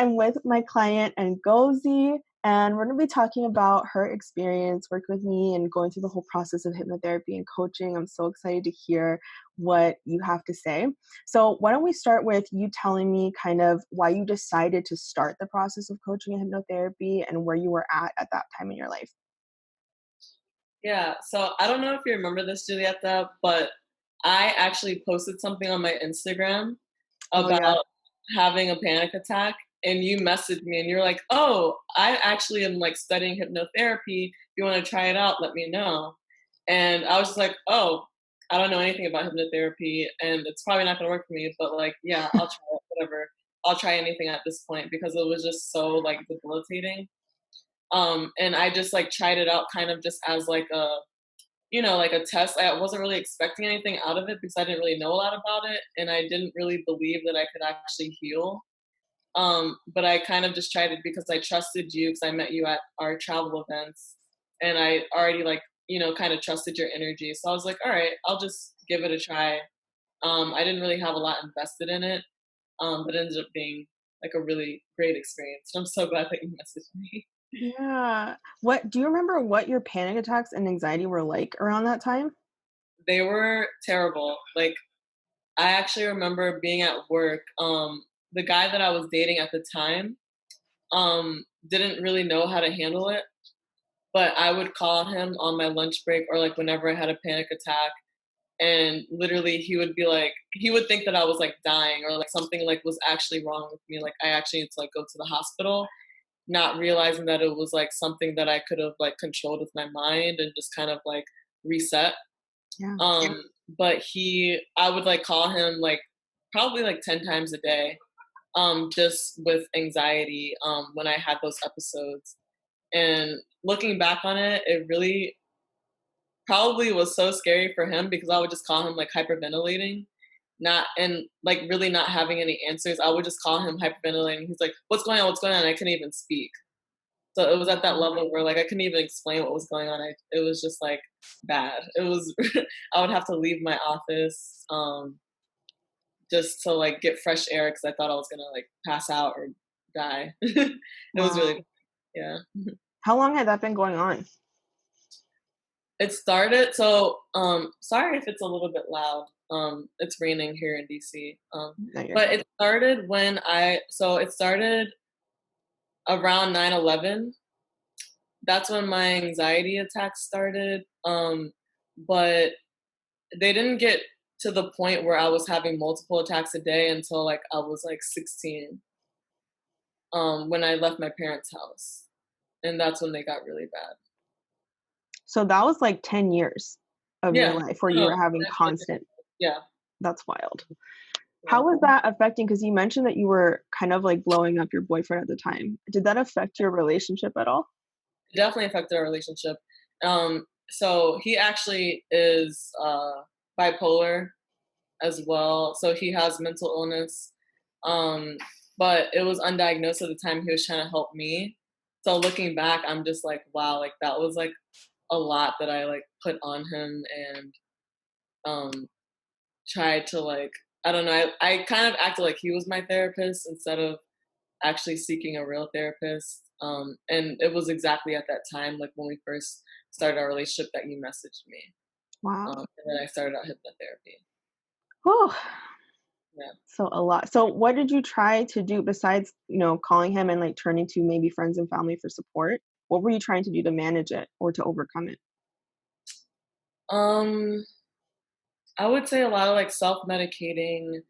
I'm with my client Ngozi, and we're going to be talking about her experience working with me and going through the whole process of hypnotherapy and coaching. I'm so excited to hear what you have to say. So why don't we start with you telling me kind of why you decided to start the process of coaching and hypnotherapy and where you were at that time in your life. Yeah, so I don't know if you remember this, Julieta, but I actually posted something on my Instagram Oh yeah. about having a panic attack, and you messaged me and you're like, "Oh, I actually am like studying hypnotherapy. If you want to try it out, let me know." And I was just like, "Oh, I don't know anything about hypnotherapy, and it's probably not going to work for me, but like, yeah, I'll try it, whatever. I'll try anything at this point because it was just so like debilitating." And I just like tried it out kind of just as like a like a test. I wasn't really expecting anything out of it because I didn't really know a lot about it, and I didn't really believe that I could actually heal. But I kind of just tried it because I trusted you because I met you at our travel events, and I already like kind of trusted your energy. So I was like, all right, I'll just give it a try. I didn't really have a lot invested in it, but it ended up being like a really great experience. I'm so glad that you messaged me. Yeah. What do you remember what your panic attacks and anxiety were like around that time? They were terrible. Like I actually remember being at work. The guy that I was dating at the time didn't really know how to handle it, but I would call him on my lunch break or like whenever I had a panic attack, and literally he would be like, he would think that I was like dying or like something like was actually wrong with me. Like I actually need to like go to the hospital, not realizing that it was like something that I could have like controlled with my mind and just kind of like reset. Yeah. Um, but I would like call him like probably like 10 times a day, just with anxiety, when I had those episodes. And looking back on it, it really probably was so scary for him because I would just call him like hyperventilating, not and like really not having any answers. I would just call him hyperventilating. He's like, "What's going on? What's going on?" And I couldn't even speak. So it was at that level where like I couldn't even explain what was going on. It was just like bad. It was I would have to leave my office just to like get fresh air because I thought I was gonna like pass out or die. It was Wow. really yeah. How long had that been going on? It started sorry if it's a little bit loud. It's raining here in DC. No, you're But good. it started when it started around 9/11. That's when my anxiety attacks started. But they didn't get to the point where I was having multiple attacks a day until like I was like 16, when I left my parents' house. And that's when they got really bad. So that was like 10 years of your Yeah. life where you No, were having constant. yeah. That's wild. Yeah. How was that affecting? Because you mentioned that you were kind of like blowing up your boyfriend at the time. Did that affect your relationship at all? It definitely affected our relationship. So he actually is bipolar as well. So he has mental illness. Um, but it was undiagnosed at the time he was trying to help me. So looking back, I'm just like, wow, like that was like a lot that I like put on him and um tried to like I don't know, I kind of acted like he was my therapist instead of actually seeking a real therapist. And it was exactly at that time, like when we first started our relationship, that you messaged me. Wow. And then I started out hypnotherapy. Whew. Yeah. So a lot. So what did you try to do besides, calling him and like turning to maybe friends and family for support? What were you trying to do to manage it or to overcome it? Um, I would say a lot of like self medicating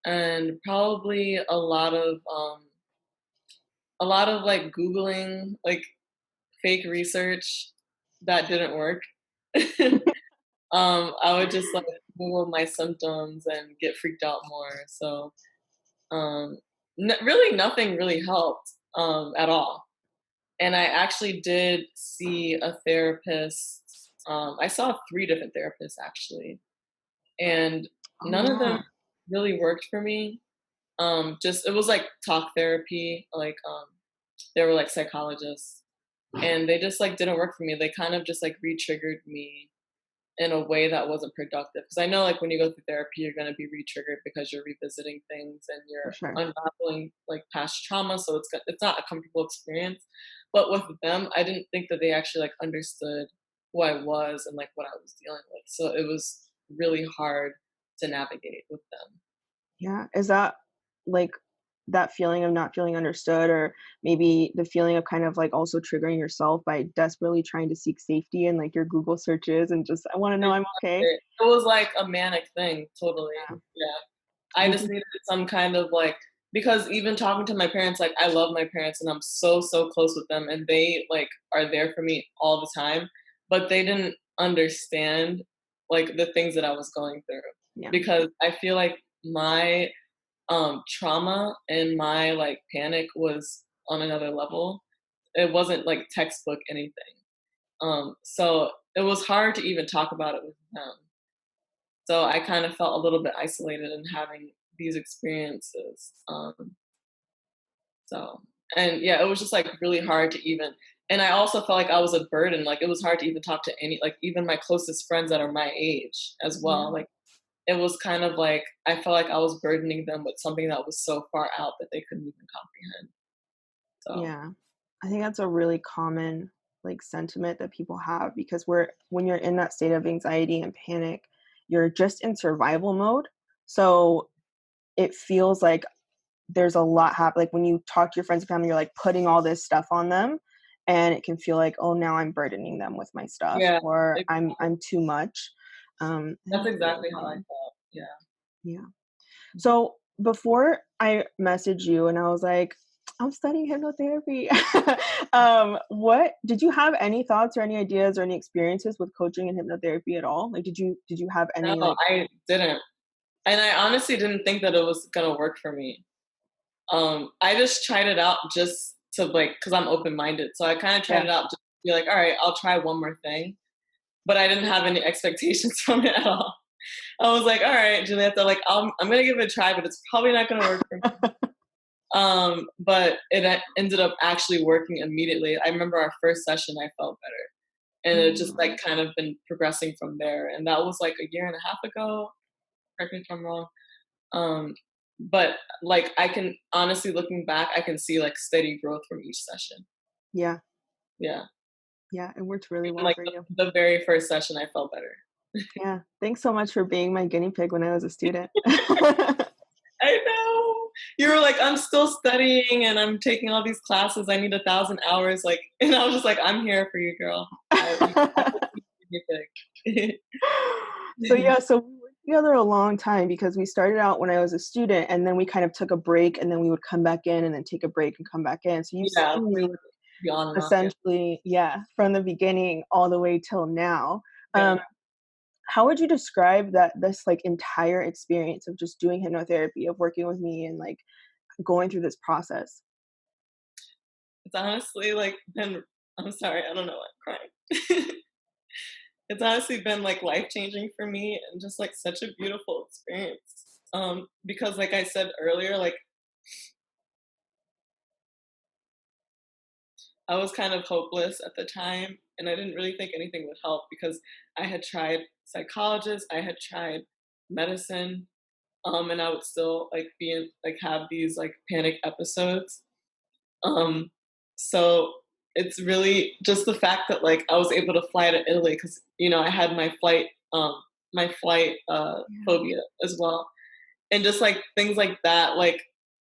and probably a lot of like Googling like fake research that didn't work. I would just like Google my symptoms and get freaked out more. So um, really nothing really helped at all. And I actually did see a therapist. I saw three different therapists actually, and Oh none of them yeah. really worked for me. Just it was like talk therapy, like they were like psychologists, and they just like didn't work for me. They kind of just like re-triggered me, in a way that wasn't productive. Because I know, like, when you go through therapy, you're gonna be re-triggered because you're revisiting things and For you're sure. unraveling, like, past trauma, so it's not a comfortable experience. But with them, I didn't think that they actually, like, understood who I was and, like, what I was dealing with, so it was really hard to navigate with them. Yeah. Is that like that feeling of not feeling understood, or maybe the feeling of kind of like also triggering yourself by desperately trying to seek safety in like your Google searches and just, I want to know I'm okay? It was like a manic thing, totally. Yeah. Yeah. I Did just you needed some kind of, like, because even talking to my parents, like, I love my parents and I'm so, so close with them, and they, like, are there for me all the time, but they didn't understand, like, the things that I was going through, yeah. because I feel like my, trauma and my, like, panic was on another level. It wasn't, like, textbook anything. So it was hard to even talk about it with them. So I kind of felt a little bit isolated in having these experiences. So and yeah, it was just like really hard to even, and I also felt like I was a burden. Like it was hard to even talk to any, like even my closest friends that are my age as Yeah. well. Like it was kind of like I felt like I was burdening them with something that was so far out that they couldn't even comprehend. So Yeah. I think that's a really common like sentiment that people have, because when you're in that state of anxiety and panic, you're just in survival mode. So it feels like there's a lot like when you talk to your friends and family, you're like putting all this stuff on them, and it can feel like, oh, now I'm burdening them with my stuff, yeah, or it, I'm too much. I think that's it's really exactly how I common. felt. Yeah. Yeah. So before I messaged you and I was like, I'm studying hypnotherapy. What did you have any thoughts or any ideas or any experiences with coaching and hypnotherapy at all? Like, did you have No, any like, I didn't, and I honestly didn't think that it was gonna work for me. I just tried it out just to like, because I'm open minded. So I kind of tried yeah, it out just to be like, all right, I'll try one more thing. But I didn't have any expectations from it at all. I was like, all right, Julieta, like I'm gonna give it a try, but it's probably not gonna work for me. But ended up actually working immediately. I remember our first session, I felt better, and it just mm, like kind of been progressing from there. And that was like a year and a half ago. Correct me if I'm wrong. Um, but like I can honestly, looking back, I can see like steady growth from each session. yeah, Yeah. yeah, it worked really Even well like for you. the very first session I felt better. Yeah. Thanks so much for being my guinea pig when I was a student. I know. You were like, I'm still studying and I'm taking all these classes. I need 1,000 hours. Like, and I was just like, I'm here for you, girl. I will keep you big. So yeah, so we worked together a long time because we started out when I was a student, and then we kind of took a break, and then we would come back in and then take a break and come back in. So you've Yeah, seen we me would be on and off. Yeah. essentially, yeah, from the beginning all the way till now. Yeah. Um, how would you describe that this like entire experience of just doing hypnotherapy, of working with me and like going through this process? It's honestly like been, I'm sorry, I don't know why I'm crying. It's honestly been like life changing for me and just like such a beautiful experience. Because like I said earlier, like I was kind of hopeless at the time and I didn't really think anything would help because I had tried psychologists, I had tried medicine, and I would still like be in, like have these like panic episodes. Um, so it's really just the fact that like I was able to fly to Italy because I had my flight Yeah. phobia as well, and just like things like that, like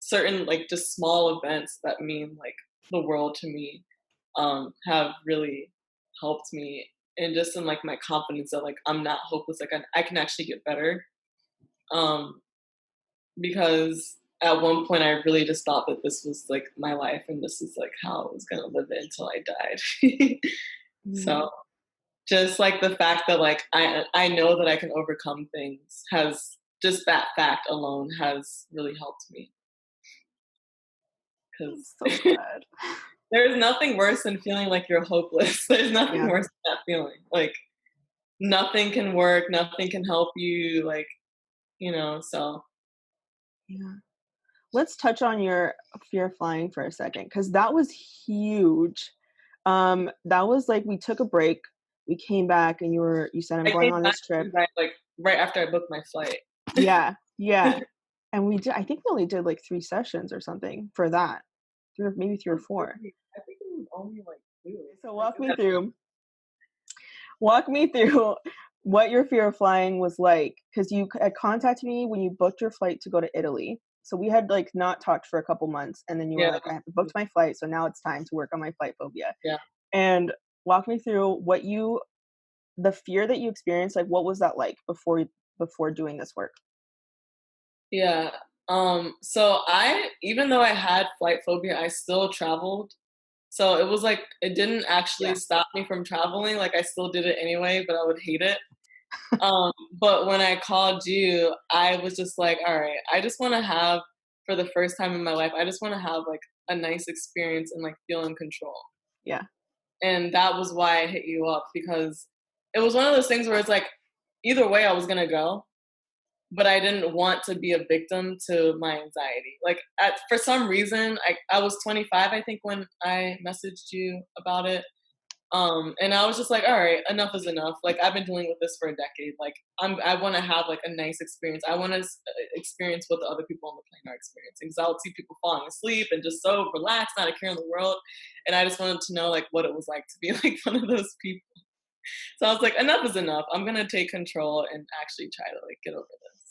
certain like just small events that mean like the world to me, have really helped me, and just in like my confidence that like I'm not hopeless, like I can actually get better. Um, because at one point I really just thought that this was like my life and this is like how I was gonna live it until I died. Yeah. So just like the fact that like I know that I can overcome things, has just that fact alone has really helped me I'm because so glad. there's nothing worse than feeling like you're hopeless. There's nothing Yeah. worse than that feeling. Like nothing can work, nothing can help you, like, so Yeah. Let's touch on your fear of flying for a second, because that was huge. That was like we took a break we came back and you said, I'm I going came on back this trip. right after I booked my flight. Yeah, yeah. And I think we only did like 3 sessions or something for that. 3 or maybe 3 or Oh, 4. really? I think it was only like 2. So Like, is that walk me through what your fear of flying was like, because you had contacted me when you booked your flight to go to Italy. So we had like not talked for a couple months, and then you were yeah, like, I booked my flight, so now it's time to work on my flight phobia. yeah, And walk me through the fear that you experienced, like what was that like before doing this work? yeah. So even though I had flight phobia, I still traveled. So it was like it didn't actually Yeah. stop me from traveling. Like I still did it anyway, but I would hate it. But when I called you, I was just like, all right, I just want to have for the first time in my life, I just want to have like a nice experience and like feel in control. Yeah. And that was why I hit you up because it was one of those things where it's like either way I was gonna go, but I didn't want to be a victim to my anxiety. Like for some reason, I was 25, I think, when I messaged you about it. And I was just like, all right, enough is enough. Like I've been dealing with this for a decade. Like I want to have like a nice experience. I want to experience what the other people on the plane are experiencing. Because I would see people falling asleep and just so relaxed, not a care in the world. And I just wanted to know like what it was like to be like one of those people. So I was like, enough is enough. I'm gonna take control and actually try to like get over this.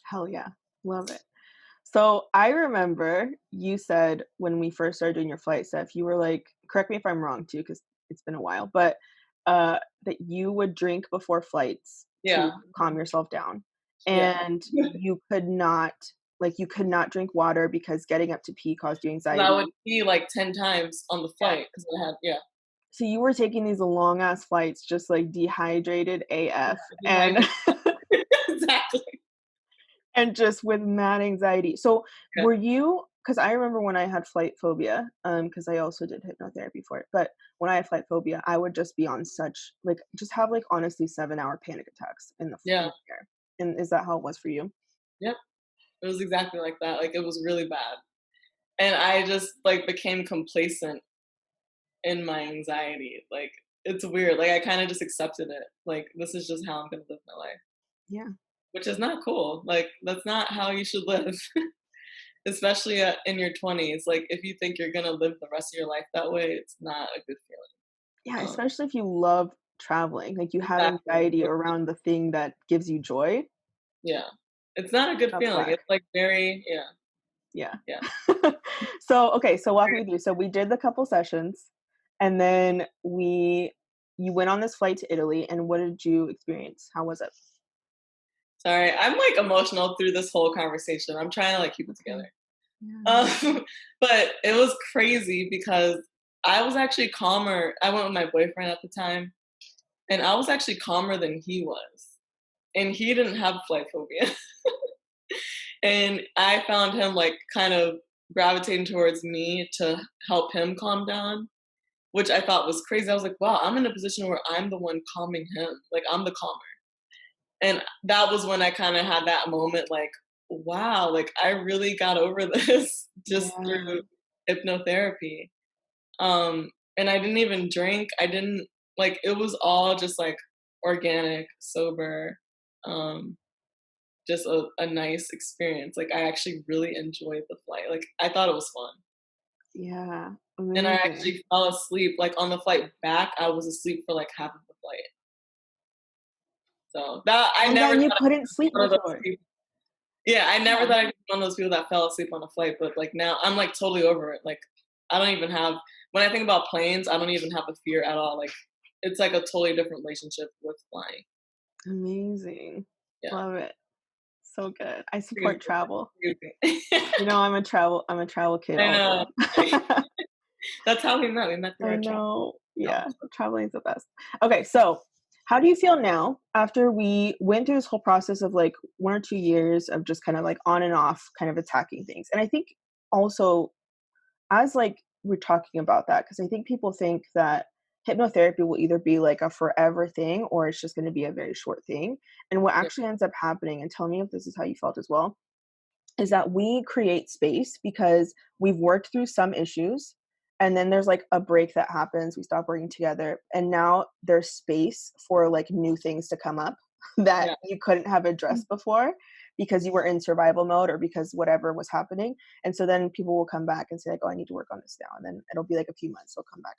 Hell yeah. Love it. So I remember you said when we first started doing your flight stuff, you were like, correct me if I'm wrong too, because it's been a while, but that you would drink before flights to Yeah. calm yourself down. Yeah. And you could not drink water because getting up to pee caused you And I would anxiety. pee like 10 times on the Yeah. flight because I had, yeah. So you were taking these long ass flights just like dehydrated AF and Dehydrated. Exactly. and just with mad anxiety. So Yeah. were you, because I remember when I had flight phobia, because I also did hypnotherapy for it, but when I had flight phobia, I would just be on such like just have like honestly 7-hour panic attacks in Yeah. the air. And is that how it was for you? Yep. It was exactly like that. Like it was really bad. And I just like became complacent in my anxiety. Like it's weird. Like I kind of just accepted it. Like this is just how I'm gonna live my life, Yeah. which is not cool. Like that's not how you should live, especially in your 20s. Like if you think you're gonna live the rest of your life that way, it's not a good Yeah, feeling. especially if you love traveling. Like you have Exactly. anxiety around the thing that gives you joy. Yeah, it's not a good That's feeling. whack. It's like very Yeah. yeah. So, okay, so walk me through. So we did the couple sessions and then you went on this flight to Italy and what did you experience? How was it? Sorry, I'm like emotional through this whole conversation. I'm trying to like keep it Okay. together. Yeah. Um, but it was crazy because I was actually calmer. I went with my boyfriend at the time, and I was actually calmer than he was. And he didn't have flight phobia. And I found him like kind of gravitating towards me to help him calm down, which I thought was crazy. I was like, wow, I'm in a position where I'm the one calming him. Like I'm the calmer. And that was when I kind of had that moment like, wow, like I really got over this just Yeah. through hypnotherapy. And I didn't even drink. I didn't like it was all just like organic, sober, um, just a nice experience. Like I actually really enjoyed the flight. Like I thought it was fun. Yeah. And I Amazing. actually fell asleep. Like on the flight back, I was asleep for like half of the flight. So that I And never then thought you I'd couldn't be sleep one of those before. people. Yeah, I never Yeah. thought I'd be one of those people that fell asleep on a flight, but like now I'm like totally over it. Like I don't even have when I think about planes, I don't even have a fear at all. Like it's like a totally different relationship with flying. Amazing. Yeah. Love it. So good. I Crazy. support travel. Crazy. You know, I'm a travel kid I all the know. way. That's how we met. We met through I our travel. know. Yeah, traveling is the best. Okay, so how do you feel now after we went through this whole process of like 1 or 2 years of just kind of like on and off kind of attacking things? And I think also as like we're talking about that, because I think people think that hypnotherapy will either be like a forever thing or it's just going to be a very short thing. And what Yeah. actually ends up happening, and tell me if this is how you felt as well, is that we create space because we've worked through some issues and then there's, like, a break that happens, we stop working together, and now there's space for, like, new things to come up that Yeah, you couldn't have addressed before because you were in survival mode or because whatever was happening, and so then people will come back and say, like, "Oh, I need to work on this now," and then it'll be, like, a few months, they'll come back.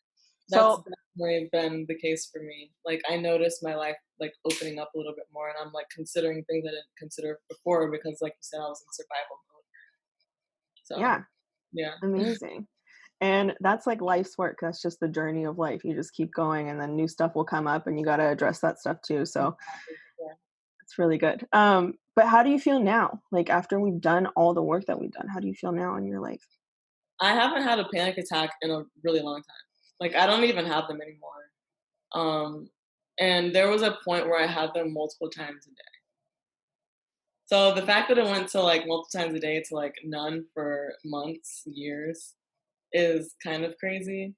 that's So definitely been the case for me. Like, I noticed my life, like, opening up a little bit more, and I'm, like, considering things I didn't consider before because, like you said, I was in survival mode. So, yeah, yeah. amazing. And that's like life's work. That's just the journey of life. You just keep going and then new stuff will come up and you got to address that stuff too. So Yeah. it's really good. But how do you feel now? Like after we've done all the work that we've done, how do you feel now in your life? I haven't had a panic attack in a really long time. Like, I don't even have them anymore. Um, and there was a point where I had them multiple times a day. So the fact that it went to, like, multiple times a day to, like, none for months, years is kind of crazy.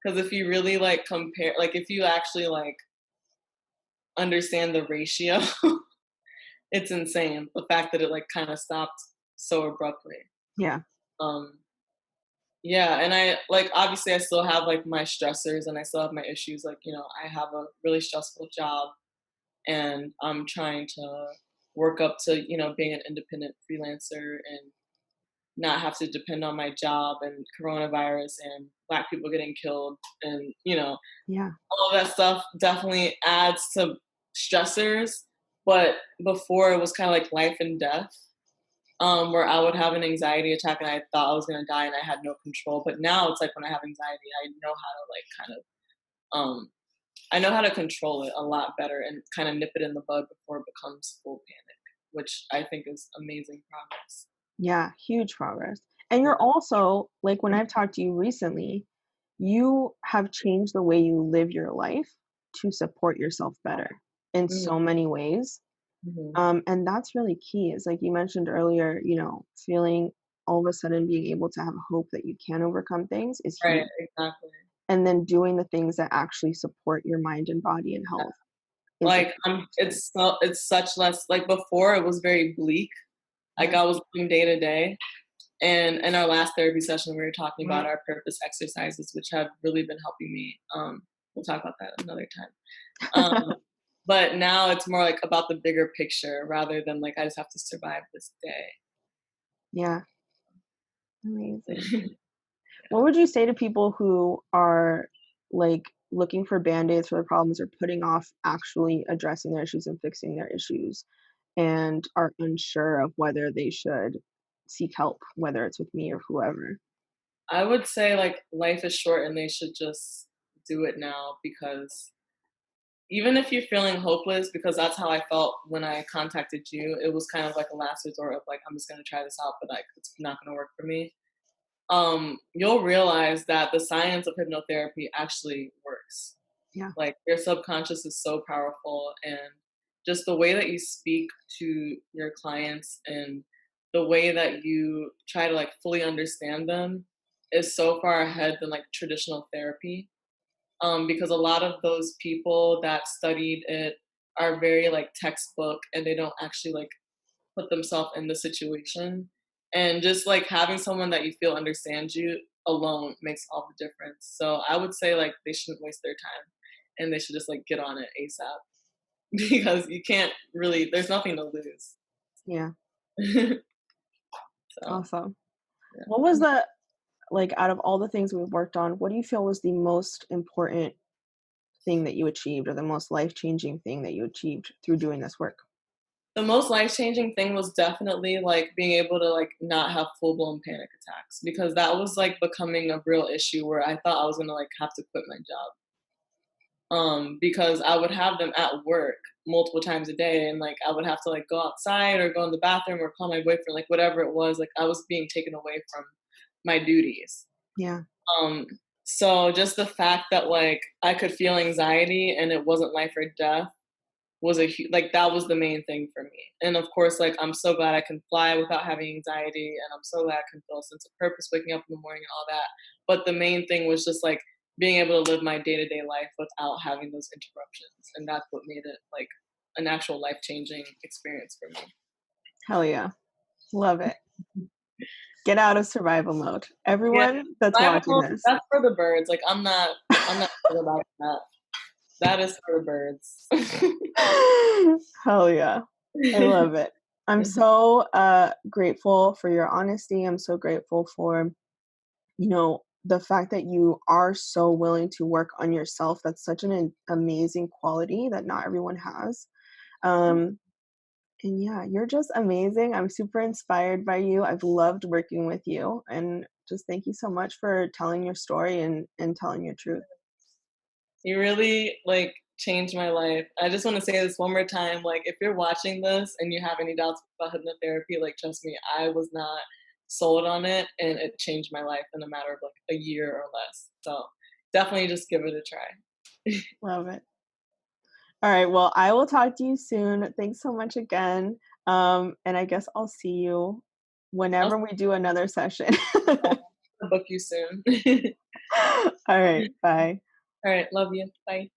Because if you really, like, compare like, if you actually, like, understand the ratio, it's insane, the fact that it, like, kinda stopped so abruptly. Yeah. Um, yeah, and I like, obviously, I still have, like, my stressors and I still have my issues, like, I have a really stressful job, and I'm trying to work up to, being an independent freelancer and not have to depend on my job and coronavirus and Black people getting killed and, Yeah. all of that stuff definitely adds to stressors, but before it was kinda like life and death, where I would have an anxiety attack and I thought I was gonna die and I had no control, but now it's like when I have anxiety, I know how to, like, kind of, um I know how to control it a lot better and kinda nip it in the bud before it becomes full panic, which I think is amazing progress. Yeah. Huge progress. And you're Yeah. also, like, when I've talked to you recently, you have changed the way you live your life to support yourself better in Mhm, so many ways. mhm. And that's really key. Is like you mentioned earlier, feeling all of a sudden being able to have hope that you can overcome things is Right, huge. exactly. And then doing the things that actually support your mind and body and health is a Like, huge thing. it's such less like, before, it was very bleak, like, Yeah. I was living day to day, and in our last therapy session, we were talking about our purpose exercises, which have really been helping me, we'll talk about that another time. Um, but now it's more, like, about the bigger picture rather than, like, I just have to survive this day. Yeah. Amazing. What would you say to people who are like looking for band-aids for their problems or putting off actually addressing their issues and fixing their issues and are unsure of whether they should seek help, whether it's with me or whoever? I would say, like, life is short and they should just do it now because even if you're feeling hopeless, because that's how I felt when I contacted you, it was kind of like a last resort of like, I'm just gonna try this out, but like it's not gonna work for me. You'll realize that the science of hypnotherapy actually works. Yeah. Like your subconscious is so powerful and just the way that you speak to your clients and the way that you try to like fully understand them is so far ahead than like traditional therapy, because a lot of those people that studied it are very like textbook and they don't actually like put themselves in the situation. And just like having someone that you feel understands you alone makes all the difference. So I would say like they shouldn't waste their time and they should just like get on it ASAP because you can't really, there's nothing to lose. Yeah. So Awesome. What yeah. was the like out of all the things we've worked on, what do you feel was the most important thing that you achieved or the most life-changing thing that you achieved through doing this work? The most life-changing thing was definitely, like, being able to, like, not have full-blown panic attacks because that was, like, becoming a real issue where I thought I was gonna, like, have to quit my job. Because I would have them at work multiple times a day, and, like, I would have to, like, go outside or go in the bathroom or call my boyfriend, like, whatever it was, like, I was being taken away from my duties. Yeah. Um, so just the fact that, like, I could feel anxiety and it wasn't life or death was like, that was the main thing for me, and of course, like, I'm so glad I can fly without having anxiety, and I'm so glad I can feel a sense of purpose waking up in the morning and all that, but the main thing was just, like, being able to live my day-to-day life without having those interruptions, and that's what made it, like, an actual life-changing experience for me. Hell yeah. Love it. Get out of survival mode. Yeah, Everyone that's survival watching mode, this. that's for the birds, like, I'm not sure about that. That is for the birds. Hell yeah. I love it. I'm so, grateful for your honesty. I'm so grateful for, the fact that you are so willing to work on yourself. That's such an amazing quality that not everyone has. Um, and yeah, you're just amazing. I'm super inspired by you. I've loved working with you, and just thank you so much for telling your story and telling your truth. You really, like, changed my life. I just wanna say this one more time, like, if you're watching this and you have any doubts about hypnotherapy, like, trust me, I was not sold on it, and it changed my life in a matter of, like, a year or less. So, definitely just give it a try. Love it. All right. Well, I will talk to you soon. Thanks so much again. And I guess I'll see you I'll whenever we do another session. book you soon. All right. Bye. Alright, love you. Bye.